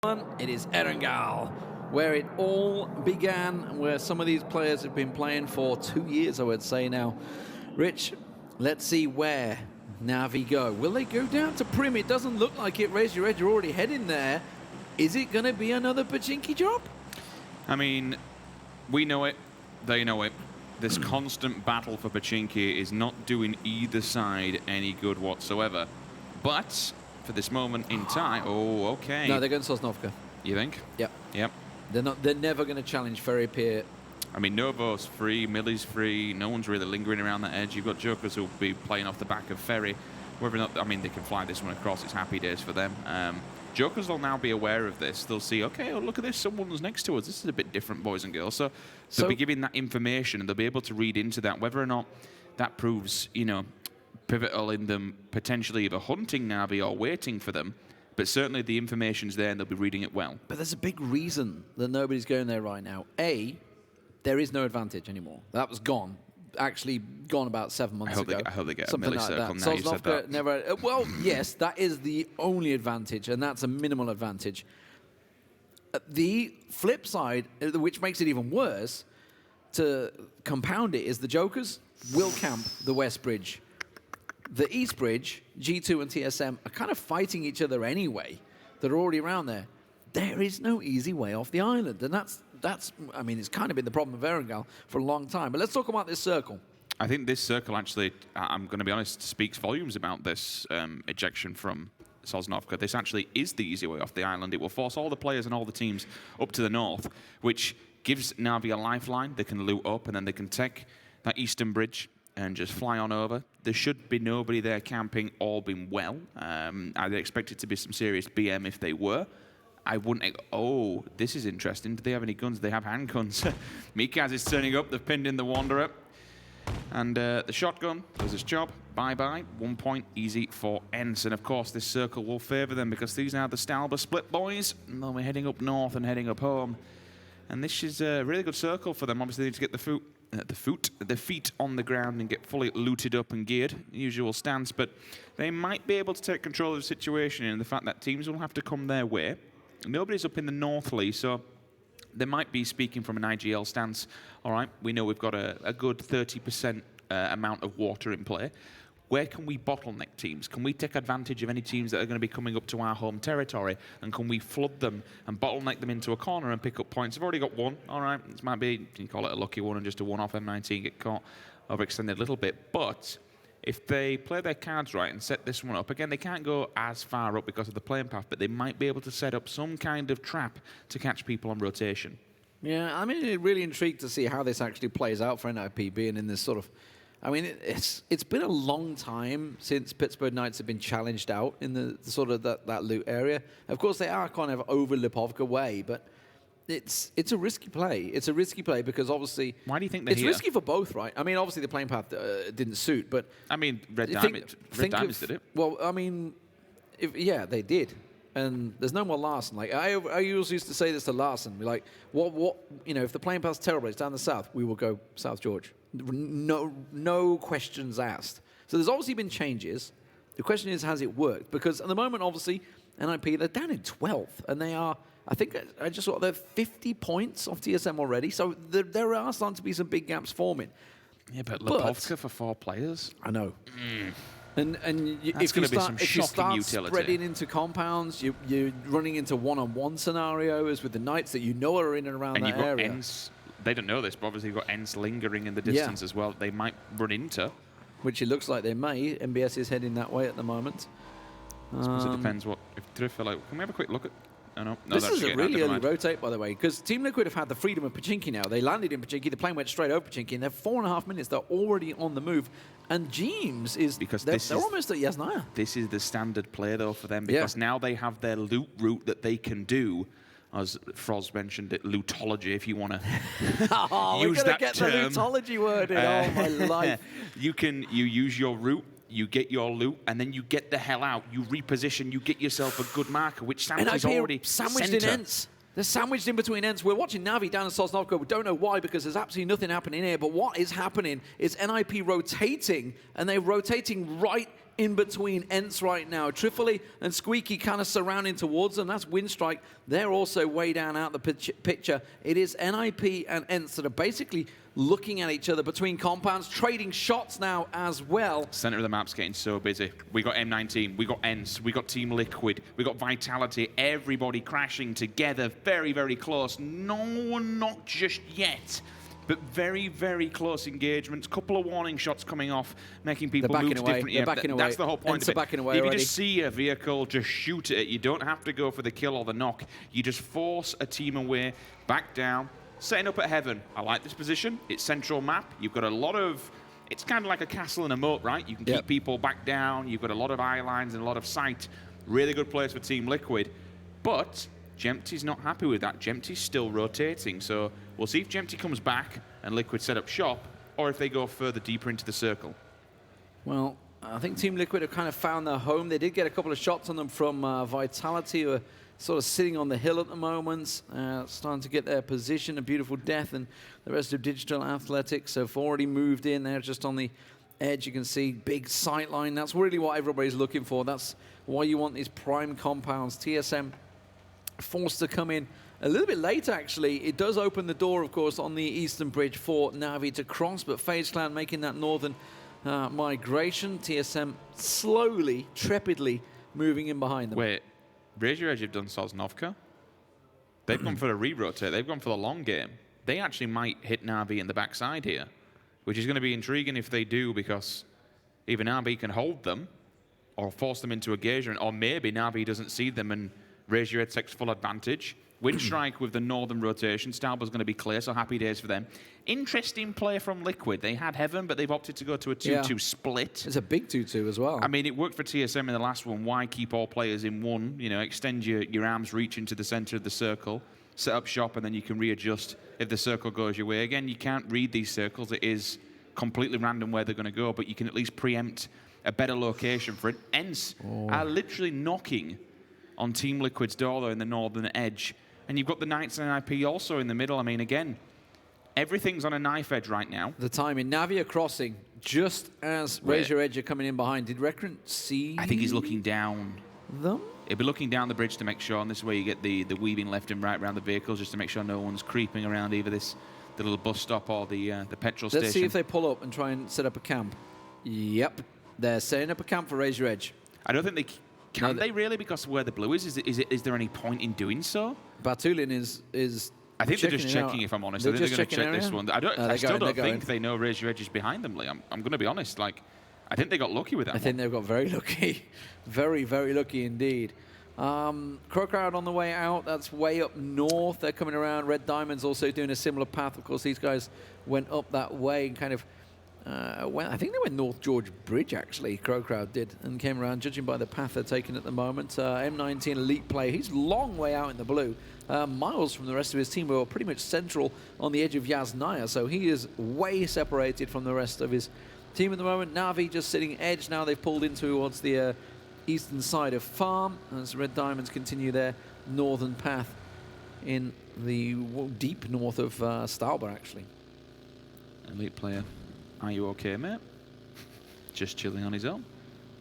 It is Erangel, where it all began, where some of these players have been playing for 2 years, I would say now. Rich, let's see where Navi go. Will they go down to Prim? It doesn't look like it. Raise your head, you're already heading there. Is it going to be another Pachinki drop? I mean, we know it, they know it. This constant battle for Pachinki is not doing either side any good whatsoever. But for this moment in time, oh, okay. No, they're going to Sosnovka. You think? Yep. Yep. They're never going to challenge Ferry Pier. I mean, Novo's free, Millie's free, no one's really lingering around that edge. You've got Jokers who'll be playing off the back of Ferry. Whether or not, I mean, they can fly this one across, it's happy days for them. Jokers will now be aware of this. They'll see, okay, oh, look at this, someone's next to us. This is a bit different, boys and girls. So they'll be giving that information, and they'll be able to read into that. Whether or not that proves, you know, pivotal in them potentially either hunting Navi or waiting for them, but certainly the information's there and they'll be reading it well. But there's a big reason that nobody's going there right now. A, there is no advantage anymore. That was gone. Actually gone about 7 months ago. I hope they get something a milli like circle that. now you said that. Never. Well, yes, that is the only advantage, and that's a minimal advantage. The flip side, which makes it even worse, to compound it, is the Jokers will camp the West Bridge. The East Bridge, G2 and TSM, are kind of fighting each other anyway. They're already around there. There is no easy way off the island, and that's I mean, it's kind of been the problem of Erangel for a long time. But let's talk about this circle. I think this circle actually, I'm going to be honest, speaks volumes about this ejection from Sosnovka. This actually is the easy way off the island. It will force all the players and all the teams up to the north, which gives Navi a lifeline. They can loot up, and then they can take that eastern bridge and just fly on over. There should be nobody there camping, all being well. I'd expect it to be some serious BM if they were. I wouldn't... Oh, this is interesting. Do they have any guns? They have handguns. Mikaz is turning up. They've pinned in the Wanderer. And the shotgun does its job. Bye-bye. 1 point easy for ENCE. And, of course, this circle will favour them because these are the Stalber split boys. And they'll be heading up north and heading up home. And this is a really good circle for them. Obviously, they need to get the feet on the ground and get fully looted up and geared, usual stance. But they might be able to take control of the situation in the fact that teams will have to come their way. Nobody's up in the northerly, so they might be speaking from an IGL stance. All right, we know we've got a good 30% amount of water in play. Where can we bottleneck teams? Can we take advantage of any teams that are going to be coming up to our home territory? And can we flood them and bottleneck them into a corner and pick up points? I've already got one. All right, this might be, you can call it a lucky one and just a one-off M19 get caught overextended a little bit. But if they play their cards right and set this one up, again, they can't go as far up because of the playing path, but they might be able to set up some kind of trap to catch people on rotation. Yeah, I'm really intrigued to see how this actually plays out for NIP being in this sort of... I mean, it's been a long time since Pittsburgh Knights have been challenged out in the sort of that loot area. Of course, they are kind of over Lipovka way, but it's a risky play. It's a risky play because obviously... Why do you think they're here? It's risky for both, right? I mean, obviously the playing path didn't suit, but... I mean, Red Diamonds did it. Well, I mean, yeah, they did. And there's no more Larson. Like I always used to say this to Larson. Be like, what? You know, if the playing path's terrible, it's down the south. We will go South George. No questions asked. So there's obviously been changes. The question is, has it worked? Because at the moment, obviously, NIP, they're down in 12th, and they are. I think I just saw they're 50 points off TSM already. So there are starting to be some big gaps forming. Yeah, but Lipovka for 4 players. I know. And if you start spreading into compounds, you're running into one-on-one scenarios with the Knights that you know are in and around that area. And ENCE, they don't know this, but obviously you've got ENCE lingering in the distance as well. They might run into. Which it looks like they may. MBS is heading that way at the moment. I suppose it depends what... If feel like, can we have a quick look at... Oh, no, this is a really early rotate, by the way, because Team Liquid have had the freedom of Pachinki now. They landed in Pachinki, the plane went straight over Pachinki, and they're 4.5 minutes. They're already on the move. And Jeems is... Because they're almost at Yasnaya. This is the standard play, though, for them, because now they have their loot route that they can do. As Froz mentioned it, lootology, if you want to use that get term. The lootology word in all my life. You use your route, you get your loot, and then you get the hell out. You reposition, you get yourself a good marker, which Sam's is already sandwiched in ENCE. They're sandwiched in between ENCE. We're watching Navi down in Sosnovka. We don't know why because there's absolutely nothing happening here. But what is happening is NIP rotating, and they're rotating right in between ENCE right now. Trifoli and Squeaky kind of surrounding towards them. That's Winstrike. They're also way down out the picture. It is NIP and ENCE that are basically looking at each other between compounds, trading shots now as well. Center of the map's getting so busy. We got M19, we got ENCE, we got Team Liquid, we got Vitality, everybody crashing together, very, very close. No one not just yet, but very, very close engagements. Couple of warning shots coming off, making people move to different... They're backing away. That's the whole point of it. Backing away if already. You just see a vehicle, just shoot it. You don't have to go for the kill or the knock. You just force a team away, back down, setting up at heaven. I like this position. It's central map. You've got a lot of... It's kind of like a castle and a moat, right? You can keep people back down. You've got a lot of eye lines and a lot of sight. Really good place for Team Liquid. But Jempty's not happy with that. Jempty's still rotating. So we'll see if Jempty comes back and Liquid set up shop, or if they go further deeper into the circle. Well, I think Team Liquid have kind of found their home. They did get a couple of shots on them from Vitality, who are sort of sitting on the hill at the moment, starting to get their position. A beautiful death, and the rest of Digital Athletics have already moved in. They're just on the edge. You can see big sight line. That's really what everybody's looking for. That's why you want these prime compounds. TSM forced to come in a little bit late, actually. It does open the door, of course, on the Eastern Bridge for Na'Vi to cross, but FaZe Clan making that northern migration. TSM slowly, trepidly moving in behind them. Wait, Raise Your Edge have done Sosnovka. They've gone for a re-rotate. They've gone for the long game. They actually might hit Na'Vi in the backside here, which is going to be intriguing if they do, because either Na'Vi can hold them or force them into engagement, or maybe Na'Vi doesn't see them and Raise Your Edge takes full advantage. Winstrike with the northern rotation. Stalber's going to be clear, so happy days for them. Interesting play from Liquid. They had Heaven, but they've opted to go to a 2-2 split. It's a big 2-2 as well. I mean, it worked for TSM in the last one. Why keep all players in one? You know, extend your arms reach into the center of the circle, set up shop, and then you can readjust if the circle goes your way. Again, you can't read these circles. It is completely random where they're going to go, but you can at least preempt a better location for it. ENCE are literally knocking on Team Liquid's door, though, in the northern edge. And you've got the Knights and IP also in the middle. I mean, again, everything's on a knife edge right now. The timing. Na'Vi are crossing just as Raise Your Edge are coming in behind. Did Recurrent see I think he's looking down. them? He'll be looking down the bridge to make sure, and this is where you get the weaving left and right around the vehicles, just to make sure no one's creeping around either the little bus stop or the petrol station. Let's see if they pull up and try and set up a camp. Yep. They're setting up a camp for Raise Your Edge. I don't think they... Can they really? Because where the blue is there any point in doing so? Batulian is I think they're just checking, if I'm honest. I think they're going to check this one. I still don't think they know Raise Your Edge is behind them, Lee. I'm going to be honest. Like, I think they got lucky with that I think they've got very lucky. Very, very lucky indeed. CrowCrowd on the way out. That's way up north. They're coming around. Red Diamond's also doing a similar path. Of course, these guys went up that way and kind of I think they went North George Bridge, actually. CrowCrowd did, and came around, judging by the path they're taking at the moment. M19 elite player. He's long way out in the blue. Miles from the rest of his team, who are pretty much central on the edge of Yasnaya, so he is way separated from the rest of his team at the moment. Na'Vi just sitting edge now. They've pulled in towards the eastern side of Farm as Red Diamonds continue their northern path in the deep north of Stalber, actually. Elite player. Are you okay, mate? Just chilling on his own.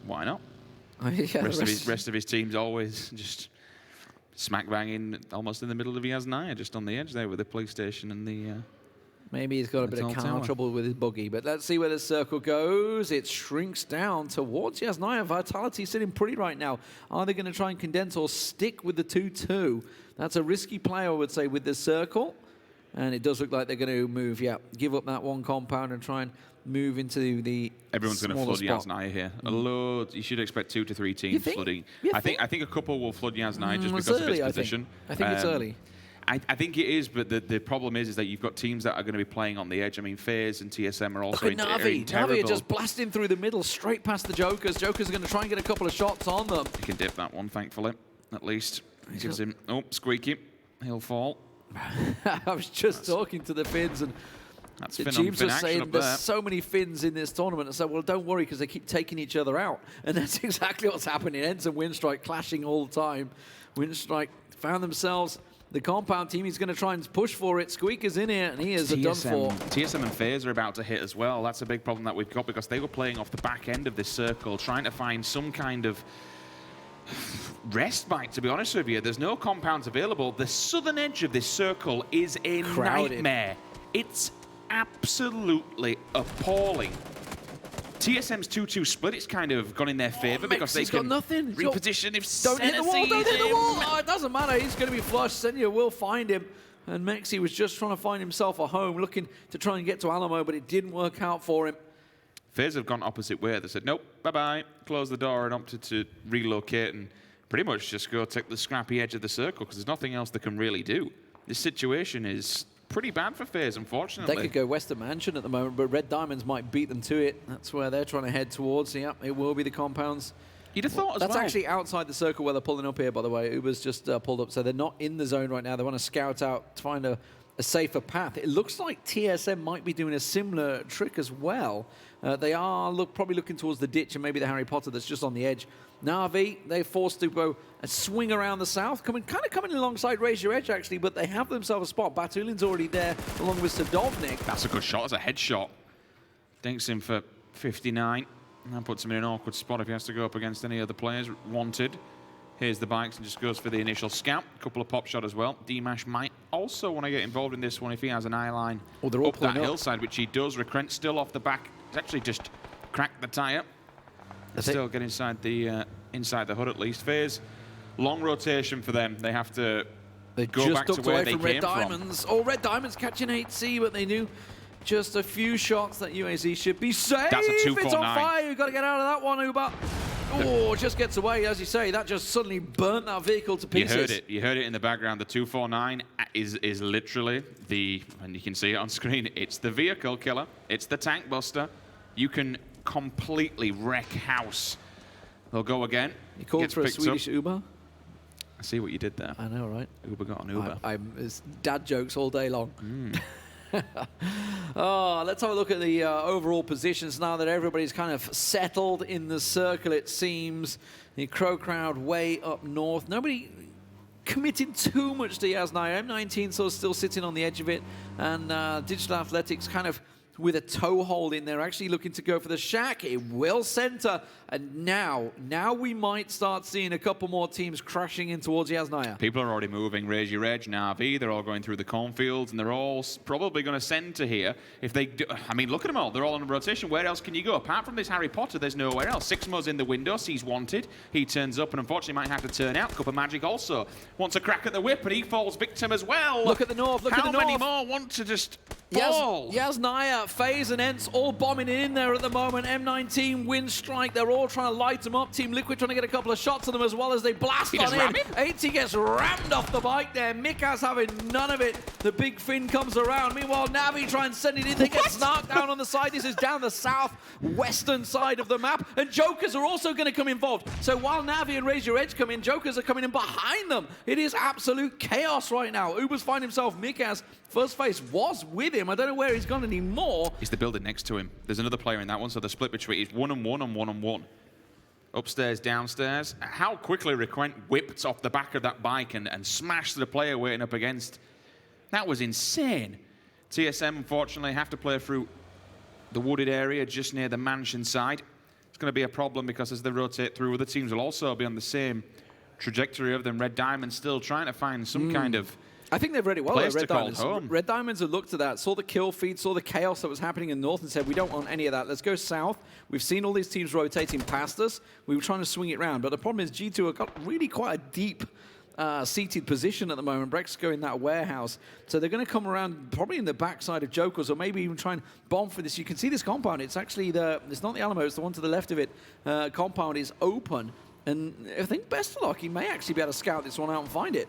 Why not? Yeah, rest of his team's always just smack banging almost in the middle of Yasnaya, just on the edge there with the police station and the... Maybe he's got a bit of car trouble with his buggy, but let's see where the circle goes. It shrinks down towards Yasnaya. Vitality sitting pretty right now. Are they going to try and condense or stick with the 2-2? That's a risky play, I would say, with the circle. And it does look like they're going to move, give up that one compound and try and move into the Everyone's going to flood Yasnaya here. A load. You should expect 2 to 3 teams flooding. I think a couple will flood Yasnaya just because of its position. I think it's early. I think it is, but the problem is that you've got teams that are going to be playing on the edge. I mean, FaZe and TSM are also in Na'Vi. Na'Vi are just blasting through the middle, straight past the Jokers. Jokers are going to try and get a couple of shots on them. He can dip that one, thankfully, at least. He gives him, Squeaky. He'll fall. I was just talking to the Finns, and that's James was saying there's so many Finns in this tournament. I said, well, don't worry, because they keep taking each other out. And that's exactly what's happening. ENCE and Winstrike clashing all the time. Winstrike found themselves the compound team. He's going to try and push for it. Squeaker's in here, and he is done for. TSM and FaZe are about to hit as well. That's a big problem that we've got because they were playing off the back end of this circle, trying to find some kind of respite, to be honest with you. There's no compounds available. The southern edge of this circle is a nightmare. It's absolutely appalling. TSM's 2-2 split, it's kind of gone in their favour because they can reposition if Don't hit the wall, don't hit the wall! Oh, it doesn't matter, he's going to be flushed. Senja will find him. And Mexi was just trying to find himself a home, looking to try and get to Alamo, but it didn't work out for him. FaZe have gone opposite way. They said, nope, bye-bye, close the door, and opted to relocate and pretty much just go take the scrappy edge of the circle because there's nothing else they can really do. This situation is pretty bad for FaZe, unfortunately. They could go Western Mansion at the moment, but Red Diamonds might beat them to it. That's where they're trying to head towards. Yep, it will be the compounds. You'd have thought as well. That's actually outside the circle where they're pulling up here, by the way. Uber's just pulled up, so they're not in the zone right now. They want to scout out to find a safer path. It looks like TSM might be doing a similar trick as well. They are probably looking towards the ditch and maybe the Harry Potter that's just on the edge. Na'Vi, they're forced to go and swing around the south, kind of coming alongside Raise Your Edge, actually, but they have themselves a spot. Batulin's already there, along with Sadovnik. That's a good shot. It's a headshot. Dinks him for 59. And that puts him in an awkward spot if he has to go up against any other players wanted. Here's the bikes and just goes for the initial scout. A couple of pop shot as well. D-Mash might also want to get involved in this one if he has an eye line up that hillside, which he does. Recrent still off the back. He's actually just cracked the tyre. Still get inside the hood at least. FaZe, long rotation for them. They have to go back to where they came from. Oh, Red Diamonds catching 8C, but they knew just a few shots that UAZ should be safe. That's a 249. It's on fire. You've got to get out of that one, Uber. Oh, just gets away, as you say. That just suddenly burnt that vehicle to pieces. You heard it. You heard it in the background. The 249 is literally and you can see it on screen, it's the vehicle killer. It's the tank buster. You can completely wreck house. They'll go again. You called for a Swedish Uber? I see what you did there. I know, right? Uber got an Uber. It's dad jokes all day long. Oh, let's have a look at the overall positions now that everybody's kind of settled in the circle, it seems. The CrowCrowd way up north. Nobody committing too much to Yasnaya. M19 sort of still sitting on the edge of it. And Digital Athletics kind of with a toehold in there, actually looking to go for the shack. It will center. And now we might start seeing a couple more teams crashing in towards Yasnaya. People are already moving. Raise Your Edge, Na'Vi, they're all going through the cornfields, and they're all probably going to center here. If they do, I mean, look at them all. They're all on a rotation. Where else can you go? Apart from this Harry Potter, there's nowhere else. Sixmo's in the window, sees wanted. He turns up and unfortunately might have to turn out. Cup of Magic also wants a crack at the whip, and he falls victim as well. Look at the north, look at the north. How many more want to just fall? Yasnaya, FaZe and ENCE all bombing in there at the moment. M19, Winstrike, they're all trying to light them up. Team Liquid trying to get a couple of shots on them as well as they blast on him. 80 gets rammed off the bike there. Mika's having none of it. The big fin comes around. Meanwhile, Navi try and send it in. They get snarked down on the side. This is down the southwestern side of the map. And Jokers are also going to come involved. So while Navi and Raise Your Edge come in, Jokers are coming in behind them. It is absolute chaos right now. Uber's find himself. Mika's first face was with him. I don't know where he's gone anymore. He's the building next to him. There's another player in that one, so the split between is 1-on-1 and 1-on-1. Upstairs, downstairs. How quickly Requent whipped off the back of that bike and smashed the player waiting up against. That was insane. TSM, unfortunately, have to play through the wooded area just near the mansion side. It's going to be a problem because as they rotate through, other teams will also be on the same trajectory of them. Red Diamond still trying to find some kind of I think they've read it well, Red Diamonds. Home. Red Diamonds have looked at that, saw the kill feed, saw the chaos that was happening in North and said, we don't want any of that. Let's go south. We've seen all these teams rotating past us. We were trying to swing it around. But the problem is G2 have got really quite a deep seated position at the moment. Brexco in that warehouse. So they're going to come around probably in the backside of Jokers or maybe even try and bomb for this. You can see this compound. It's actually it's not the Alamo, it's the one to the left of it. Compound is open. And I think best of luck, he may actually be able to scout this one out and find it.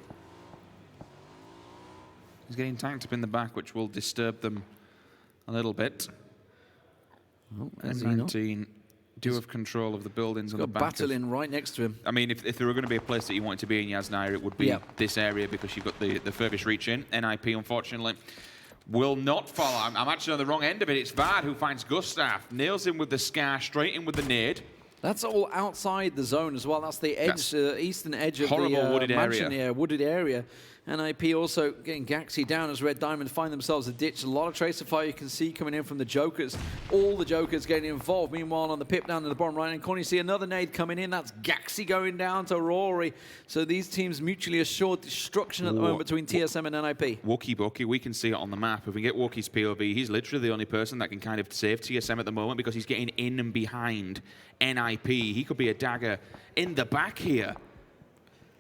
He's getting tanked up in the back, which will disturb them a little bit. Oh, M19 do have control of the buildings on the back. Battling right next to him. I mean, if there were going to be a place that you wanted to be in Yasnaya, it would be this area because you've got the furthest reach in. NIP, unfortunately, will not follow. I'm actually on the wrong end of it. It's Vard who finds Gustav, nails him with the Scar, straight in with the nade. That's all outside the zone as well. That's the edge, eastern edge of the wooded mansion area. Wooded area. NIP also getting Gaxi down as Red Diamond find themselves a ditch. A lot of tracer fire you can see coming in from the Jokers. All the Jokers getting involved. Meanwhile, on the pip down in the bottom right-hand corner, you see another nade coming in. That's Gaxi going down to Rory. So these teams mutually assured destruction at the moment between TSM and NIP. Wookie Bucky, we can see it on the map. If we get Wookie's POV, he's literally the only person that can kind of save TSM at the moment because he's getting in and behind NIP. He could be a dagger in the back here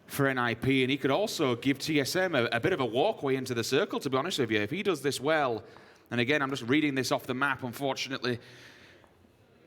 for NIP, and he could also give TSM a bit of a walkway into the circle, to be honest with you. If he does this well, and again, I'm just reading this off the map, unfortunately.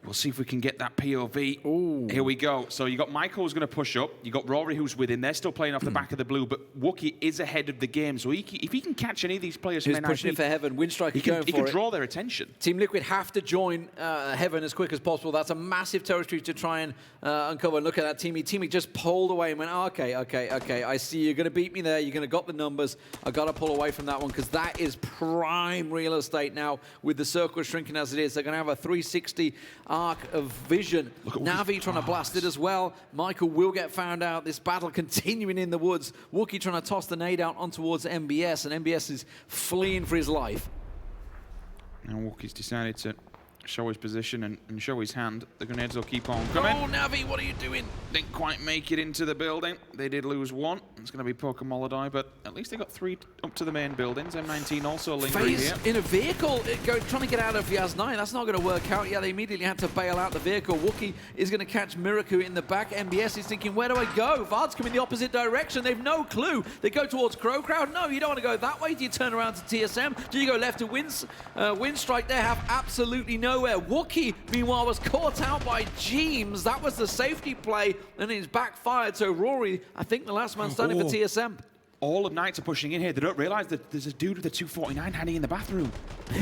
We'll see if we can get that POV. Ooh. Here we go. So you got Michael who's going to push up. You got Rory who's within. They're still playing off the back of the blue, but Wookie is ahead of the game. So if he can catch any of these players from NIP, pushing it for Heaven. Winstrike he can draw their attention. Team Liquid have to join Heaven as quick as possible. That's a massive territory to try and uncover. And look at that Teamy. Teamy just pulled away and went, okay. I see you're going to beat me there. You're going to got the numbers. I got to pull away from that one because that is prime real estate now with the circle shrinking as it is. They're going to have a 360 arc of vision. Navi trying to blast it as well. Michael will get found out. This battle continuing in the woods. Wookie trying to toss the nade out on towards MBS, and MBS is fleeing for his life. Now Wookie's decided to show his position and show his hand. The grenades will keep on coming. Oh, Navi, what are you doing? Didn't quite make it into the building. They did lose one. It's going to be Pokemolodai, but at least they got 3 up to the main buildings. M19 also lingering FaZe here. in a vehicle, trying to get out of Yaz9. That's not going to work out. Yeah, they immediately had to bail out the vehicle. Wookie is going to catch Miraku in the back. MBS is thinking, where do I go? VOD's coming the opposite direction. They've no clue. They go towards CrowCrowd. No, you don't want to go that way. Do you turn around to TSM? Do you go left to Winstrike? They have absolutely nowhere. Wookie, meanwhile, was caught out by Jeems. That was the safety play, and it's backfired. So Rory, I think the last man standing for TSM. All of Knights are pushing in here. They don't realize that there's a dude with a 249 hiding in the bathroom.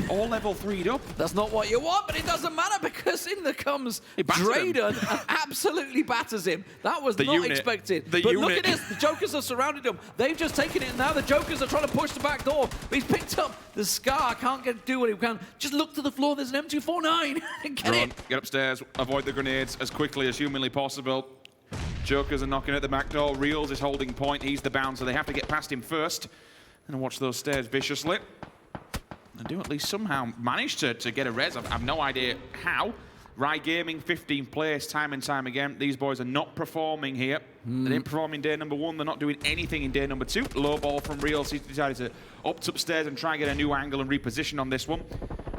All level 3'd up. That's not what you want, but it doesn't matter because in there comes Drayden and absolutely batters him. That was not expected. But look at this. The Jokers have surrounded him. They've just taken it, and now the Jokers are trying to push the back door. But he's picked up the Scar. Can't do what he can. Just look to the floor. There's an M249. Get upstairs. Avoid the grenades as quickly as humanly possible. Jokers are knocking at the back door. Reels is holding point. He's the bouncer. They have to get past him first. And watch those stairs viciously. And do at least somehow manage to get a res. I've no idea how. Rye Gaming, 15th place, time and time again. These boys are not performing here. They didn't perform in day number 1. They're not doing anything in day number 2. Low ball from Reels. He's decided to opt upstairs and try and get a new angle and reposition on this one.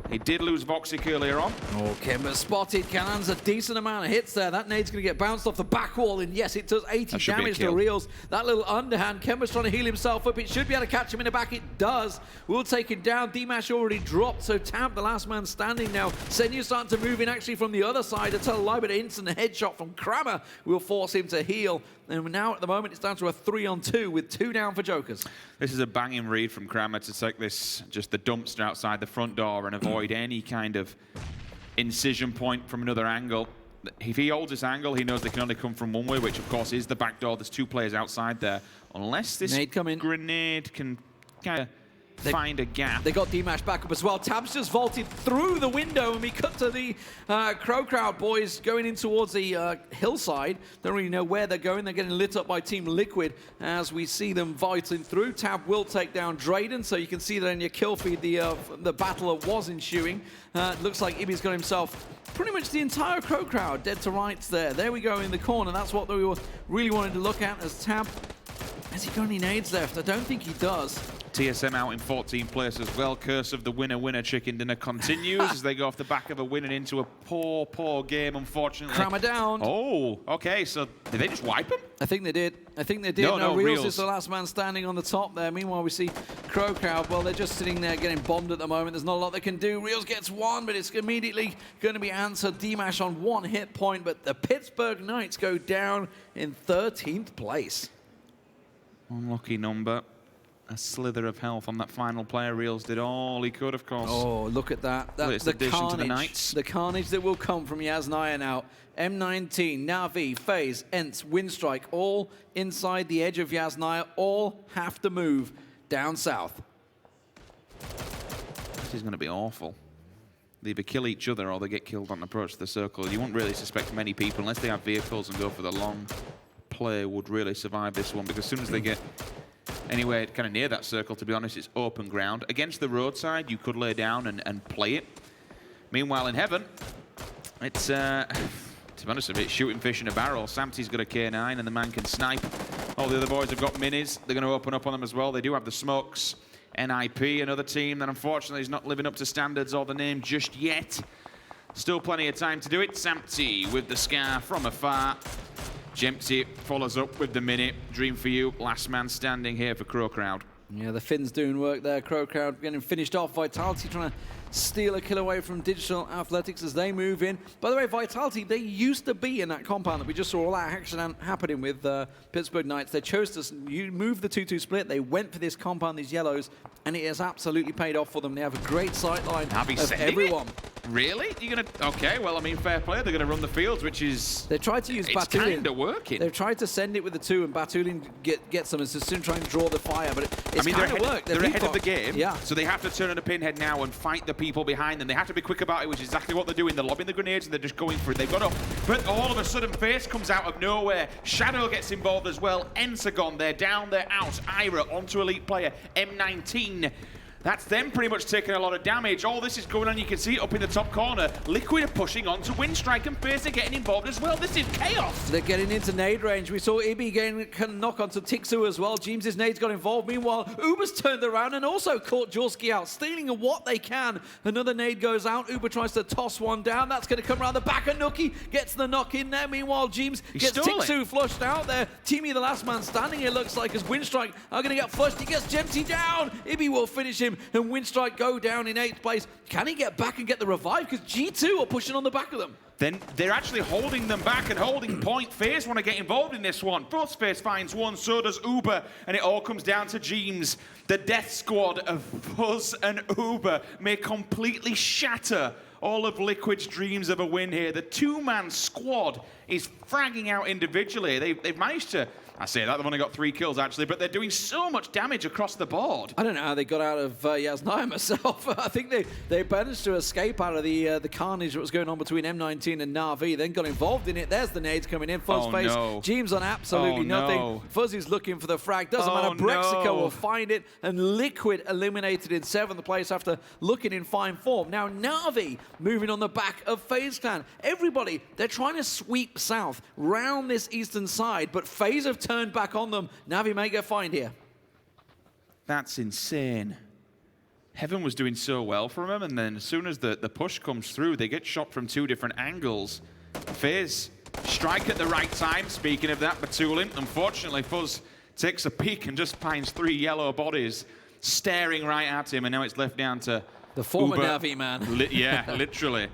He did lose Voxic earlier on. Oh, Kemba spotted. Cannon's a decent amount of hits there. That nade's going to get bounced off the back wall, and yes, it does 80 damage to Reels. That little underhand. Kemba's trying to heal himself up. It should be able to catch him in the back. It does. We'll take him down. D-Mash already dropped, so Tab, the last man standing now. Senyu starting to move in actually from the other side. To tell a lie, but an instant headshot from Kramer will force him to heal. And now at the moment, it's down to a 3-on-2 with 2 down for Jokers. This is a banging read from Kramer to take this, just the dumpster outside the front door and avoid any kind of incision point from another angle. If he holds this angle, he knows they can only come from one way, which of course is the back door. There's 2 players outside there. Unless this grenade can kind of find a gap. They got D-Mash back up as well. Tabs just vaulted through the window, and we cut to the CrowCrowd boys going in towards the hillside. Don't really know where they're going. They're getting lit up by Team Liquid as we see them vaulting through. Tab will take down Drayden, so you can see that in your kill feed the battle that was ensuing. Looks like Ibby's got himself pretty much the entire CrowCrowd dead to rights there. There we go in the corner. That's what we were really wanting to look at as Tab. Has he got any nades left? I don't think he does. TSM out in 14th place as well. Curse of the winner chicken dinner continues as they go off the back of a win and into a poor game, unfortunately. Kramer down. Oh, okay. So did they just wipe him? I think they did. No, Reels is the last man standing on the top there. Meanwhile, we see CrowCrowd. Well, they're just sitting there getting bombed at the moment. There's not a lot they can do. Reels gets 1, but it's immediately going to be answered. D-Mash on 1 hit point, but the Pittsburgh Knights go down in 13th place. Unlucky number. A slither of health on that final player. Reels did all he could, of course. Oh, look at that. That's the addition carnage. to the Knights. The carnage that will come from Yaz9 now. M19, Navi, FaZe, ENCE, Winstrike, all inside the edge of Yaz9. All have to move down south. This is going to be awful. They either kill each other or they get killed on approach to the circle. You won't really suspect many people, unless they have vehicles and go for the long play, would really survive this one, because as soon as they get anywhere kind of near that circle, to be honest. It's open ground. Against the roadside, you could lay down and play it. Meanwhile, in heaven, it's, to be honest, a bit shooting fish in a barrel. Samty's got a K9, and the man can snipe. All the other boys have got minis. They're going to open up on them as well. They do have the smokes. NIP, another team that unfortunately is not living up to standards or the name just yet. Still plenty of time to do it. Samty with the scar from afar. Jempty follows up with the mini. Dream for you. Last man standing here for CrowCrowd. Yeah, the Finns doing work there. CrowCrowd getting finished off. Vitality trying to steal a kill away from Digital Athletics as they move in. By the way, Vitality, they used to be in that compound that we just saw all that action happening with Pittsburgh Knights. They chose to move the 2-2 split. They went for this compound, these yellows, and it has absolutely paid off for them. They have a great sight line of everyone. Really? You're going to... Okay, well, I mean, fair play. They're going to run the fields, which is... They tried to use Batulin. It's kind of working. They've tried to send it with the 2, and Batulin gets them and soon try and draw the fire, but it's kind of worked. They're ahead of the game, yeah. So they have to turn on a pinhead now and fight the people behind them. They have to be quick about it, which is exactly what they're doing. They're lobbing the grenades and they're just going for it. They've got up, but all of a sudden, FaZe comes out of nowhere. Shadow gets involved as well. ENCE are gone. They're down, they're out. Ira onto elite player, M19. That's them pretty much taking a lot of damage. All this is going on, you can see it up in the top corner. Liquid are pushing onto Winstrike, and FaZe are getting involved as well. This is chaos. They're getting into nade range. We saw Ibi getting a knock onto Tixu as well. James's nades got involved. Meanwhile, Uber's turned around and also caught Jorski out, stealing what they can. Another nade goes out. Uber tries to toss one down. That's going to come around the back, and Nookie gets the knock in there. Meanwhile, James gets Tixu flushed out there. Teamy, the last man standing, it looks like, as Winstrike are going to get flushed. He gets Jempty down. Ibi will finish him, and Winstrike go down in 8th place. Can he get back and get the revive? Because G2 are pushing on the back of them. Then they're actually holding them back and holding point. FaZe want to get involved in this one. Both FaZe finds one, so does Uber, and it all comes down to James. The death squad of Fuzz and Uber may completely shatter all of Liquid's dreams of a win here. The 2-man squad is fragging out individually. They've managed to... I say that, they've only got 3 kills actually, but they're doing so much damage across the board. I don't know how they got out of Yasnaya myself. I think they managed to escape out of the carnage that was going on between M19 and Na'Vi, then got involved in it. There's the nades coming in. Fuzz face. No. James on absolutely nothing. No. Fuzzy's looking for the frag. Doesn't matter. Brexico will find it, and Liquid eliminated in 7th place after looking in fine form. Now Na'Vi moving on the back of FaZe Clan. Everybody, they're trying to sweep south, round this eastern side, but FaZe have turned back on them. Na'Vi may get fined here. That's insane. Heaven was doing so well for him, and then as soon as the push comes through, they get shot from 2 different angles. FaZe strike at the right time. Speaking of that, Batulin, unfortunately, Fuzz takes a peek and just finds 3 yellow bodies staring right at him, and now it's left down to the former Uber. Na'Vi man. Yeah, literally.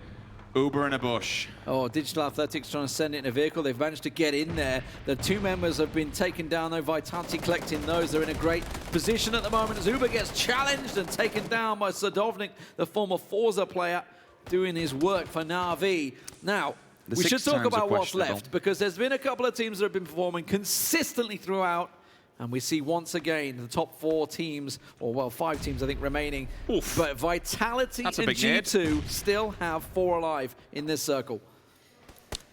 Uber in a bush. Oh, Digital Athletics trying to send it in a vehicle. They've managed to get in there. The 2 members have been taken down, though. Vitality collecting those. They're in a great position at the moment as Uber gets challenged and taken down by Sadovnik, the former Forza player, doing his work for Na'Vi. Now, we should talk about what's left, because there's been a couple of teams that have been performing consistently throughout. And we see once again the top 4 teams, or well, 5 teams I think remaining. Oof. But Vitality and G2 still have 4 alive in this circle.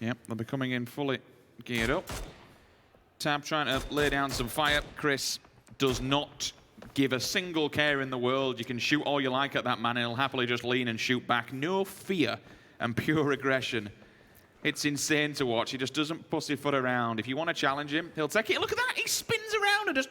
Yep, they'll be coming in fully geared up. Tab trying to lay down some fire. Chris does not give a single care in the world. You can shoot all you like at that man, and he'll happily just lean and shoot back. No fear and pure aggression. It's insane to watch. He just doesn't pussyfoot around. If you want to challenge him, he'll take it. Look at that. He spins around and just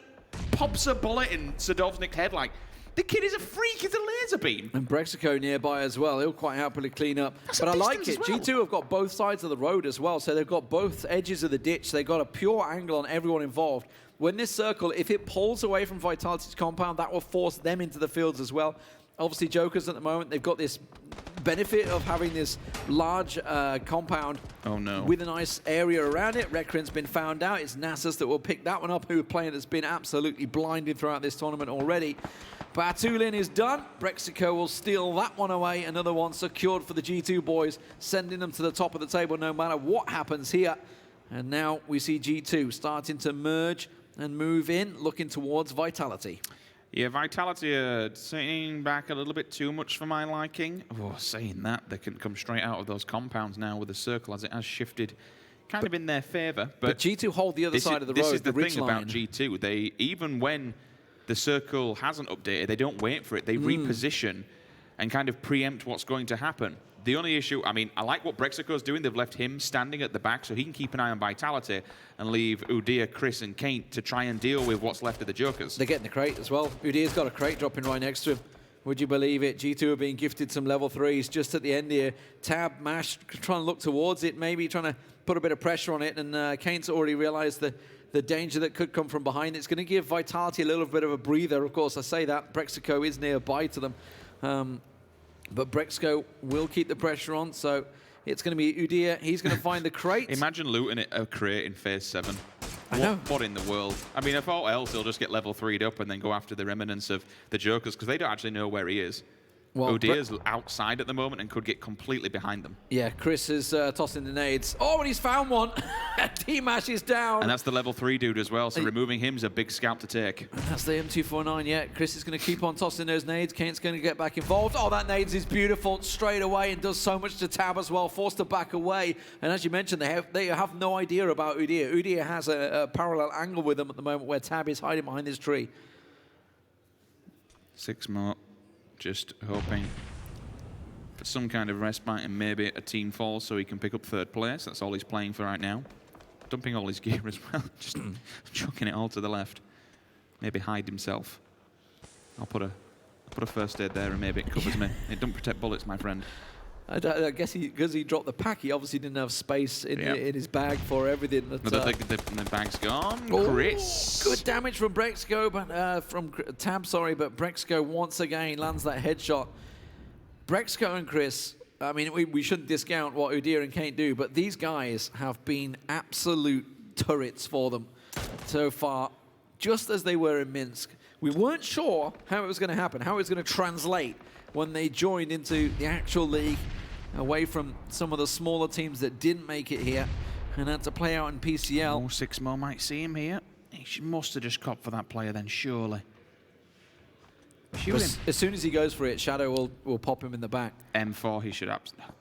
pops a bullet in Sadovnik's head like, the kid is a freak. It's a laser beam. And Brexico nearby as well. He'll quite happily clean up. But I like it. Well. G2 have got both sides of the road as well. So they've got both edges of the ditch. They've got a pure angle on everyone involved. When this circle, if it pulls away from Vitality's compound, that will force them into the fields as well. Obviously, Jokers at the moment, they've got this benefit of having this large compound with a nice area around it. Rekrin's been found out. It's Nasus that will pick that one up, who a player that's been absolutely blinded throughout this tournament already. Batulin is done. Brexico will steal that one away. Another one secured for the G2 boys, sending them to the top of the table no matter what happens here. And now we see G2 starting to merge and move in, looking towards Vitality. Yeah, Vitality are sitting back a little bit too much for my liking. Oh, saying that, they can come straight out of those compounds now with the circle as it has shifted kind of in their favor. But G2 hold the other side of the road, This is the ridge thing line. about G2. They, even when the circle hasn't updated. They don't wait for it. They reposition and kind of preempt what's going to happen. The only issue, I mean, I like what Brexico's doing. They've left him standing at the back so he can keep an eye on Vitality and leave Udyr, Chris, and Kate to try and deal with what's left of the Jokers. They're getting the crate as well. Udyr's got a crate dropping right next to him. Would you believe it? G2 are being gifted some level 3s just at the end here. Tab, Mash, trying to look towards it, maybe trying to put a bit of pressure on it, and Kane's already realized the danger that could come from behind. It's going to give Vitality a little bit of a breather. Of course, I say that. Brexico is nearby to them. But Brexico will keep the pressure on, so it's going to be Udyr. He's going to find the crate. Imagine looting a crate in Phase 7. What in the world? I mean, if all else, he'll just get level 3'd up and then go after the remnants of the Jokers, because they don't actually know where he is. Well, Udyr's outside at the moment and could get completely behind them. Yeah, Chris is tossing the nades. Oh, and he's found one. T-Mash is down. And that's the level 3 dude as well, so removing him is a big scalp to take. And that's the M249, yeah. Chris is going to keep on tossing those nades. Kane's going to get back involved. Oh, that nades is beautiful straight away and does so much to Tab as well, forced to back away. And as you mentioned, they have no idea about Udyr. Udyr has a parallel angle with them at the moment where Tab is hiding behind this tree. 6 more. Just hoping for some kind of respite and maybe a team fall so he can pick up 3rd place. That's all he's playing for right now. Dumping all his gear as well. Just chucking it all to the left. Maybe hide himself. I'll put a first aid there and maybe it covers me. It don't protect bullets, my friend. I guess because he dropped the pack, he obviously didn't have space in his bag for everything. But the bag's gone. Oh, Chris. Good damage from Brexico, but from Tab, sorry, but Brexico once again lands that headshot. Brexico and Chris, I mean, we shouldn't discount what Udyr and Kate do, but these guys have been absolute turrets for them so far, just as they were in Minsk. We weren't sure how it was going to happen, how it was going to translate when they joined into the actual league, away from some of the smaller teams that didn't make it here and had to play out in PCL. 6 more might see him here. He must have just copped for that player then, surely. Shoot him. As soon as he goes for it, Shadow will pop him in the back. M4, he should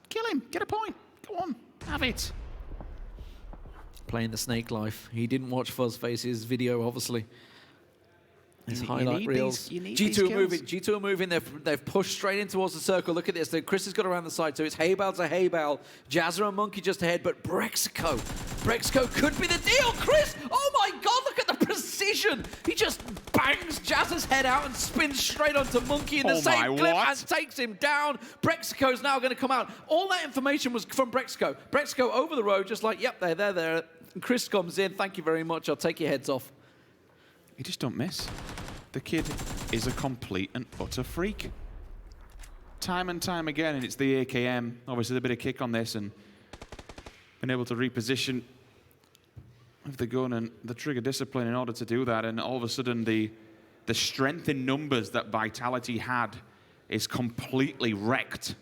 kill him, get a point. Go on, have it. Playing the snake life. He didn't watch Fuzzface's video, obviously. His highlight reels. G2 are moving. G2 are moving. They've pushed straight in towards the circle. Look at this. Chris has got around the side, so it's Haybal to Haybal. Jazza and Monkey just ahead, but Brexico. Brexico could be the deal. Chris, oh my God, look at the precision. He just bangs Jazza's head out and spins straight onto Monkey in the same clip and takes him down. Brexico's now going to come out. All that information was from Brexico. Brexico over the road, just like, yep, they're there. And Chris comes in. Thank you very much. I'll take your heads off. He just don't miss. The kid is a complete and utter freak. Time and time again, and it's the AKM. Obviously, a bit of kick on this and been able to reposition with the gun and the trigger discipline in order to do that. And all of a sudden, the strength in numbers that Vitality had is completely wrecked.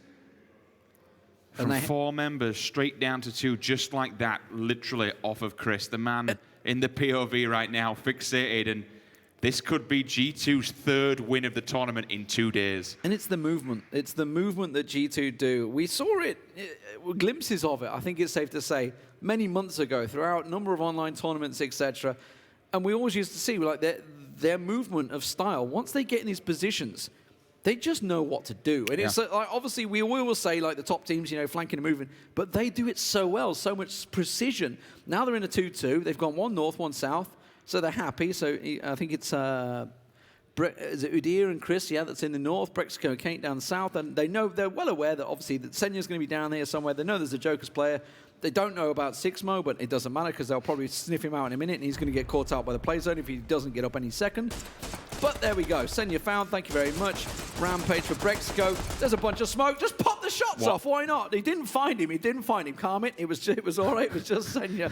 From 4 members straight down to 2, just like that, literally off of Chris. The man in the POV right now, fixated, and this could be G2's 3rd win of the tournament in 2 days. And it's the movement. It's the movement that G2 do. We saw it, glimpses of it, I think it's safe to say, many months ago throughout a number of online tournaments, etc. And we always used to see like their movement of style. Once they get in these positions, they just know what to do. And it's like, obviously, we will say, like, the top teams, you know, flanking and moving, but they do it so well, so much precision. Now they're in a 2-2. They've gone 1 north, 1 south, so they're happy. So I think it's is it Udyr and Chris, that's in the north, Brexico and Kate down south, and they know, they're well aware that, obviously, that Senya's going to be down there somewhere. They know there's a Joker's player. They don't know about Sixmo, but it doesn't matter because they'll probably sniff him out in a minute, and he's going to get caught out by the play zone if he doesn't get up any second. But there we go. Senya found. Thank you very much. Rampage for Brexico. There's a bunch of smoke. Just pop the shots off. Why not? He didn't find him. He didn't find him. Calm it. It was all right. It was just Senya.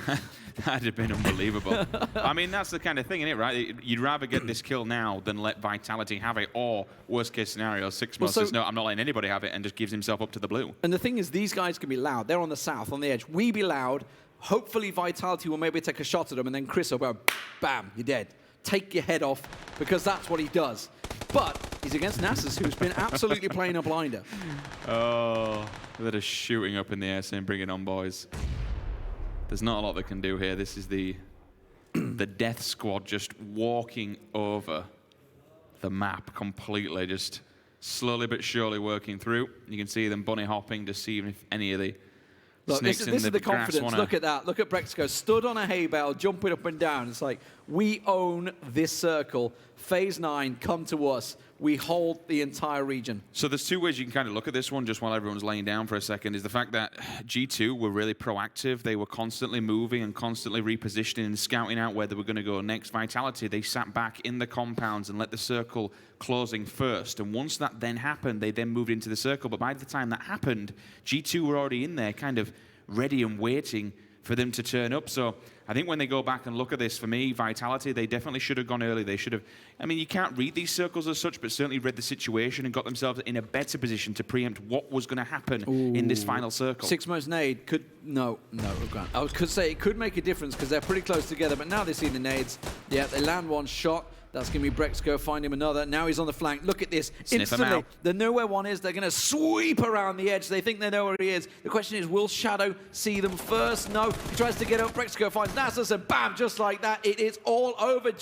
That'd have been unbelievable. I mean, that's the kind of thing, isn't it, right? You'd rather get this kill now than let Vitality have it, or worst case scenario, Sixmo says, no, I'm not letting anybody have it, and just gives himself up to the blue. And the thing is, these guys can be loud. They're on the south, on the edge. We be loud. Hopefully Vitality will maybe take a shot at them, and then Chris will go, bam, you're dead. Take your head off, because that's what he does. But he's against Nasus, who's been absolutely playing a blinder. Oh, they're just shooting up in the air saying, bring it on, boys. There's not a lot they can do here. This is the death squad just walking over the map completely, just slowly but surely working through. You can see them bunny hopping to see if any of the Look, snakes this in is the grass confidence. wanna... Look at that. Look at Brexco stood on a hay bale, jumping up and down. It's like, we own this circle. Phase 9, come to us. We hold the entire region. So there's two ways you can kind of look at this one, just while everyone's laying down for a second, is the fact that G2 were really proactive. They were constantly moving and constantly repositioning and scouting out where they were going to go next. Vitality, they sat back in the compounds and let the circle closing first. And once that then happened, they then moved into the circle. But by the time that happened, G2 were already in there, kind of ready and waiting for them to turn up. So I think when they go back and look at this, for me, Vitality, they definitely should have gone early. They should have, I mean, you can't read these circles as such, but certainly read the situation and got themselves in a better position to preempt what was going to happen in this final circle. Six most nade could, no, Grant. I could say it could make a difference because they're pretty close together, but now they see the nades. Yeah, they land one shot. That's going to be Brexco, find him another. Now he's on the flank. Look at this. Sniff him instantly, out. they know where one is. They're going to sweep around the edge. They think they know where he is. The question is, will Shadow see them first? No. He tries to get up. Brexco finds Nasus, and bam, just like that, it is all over.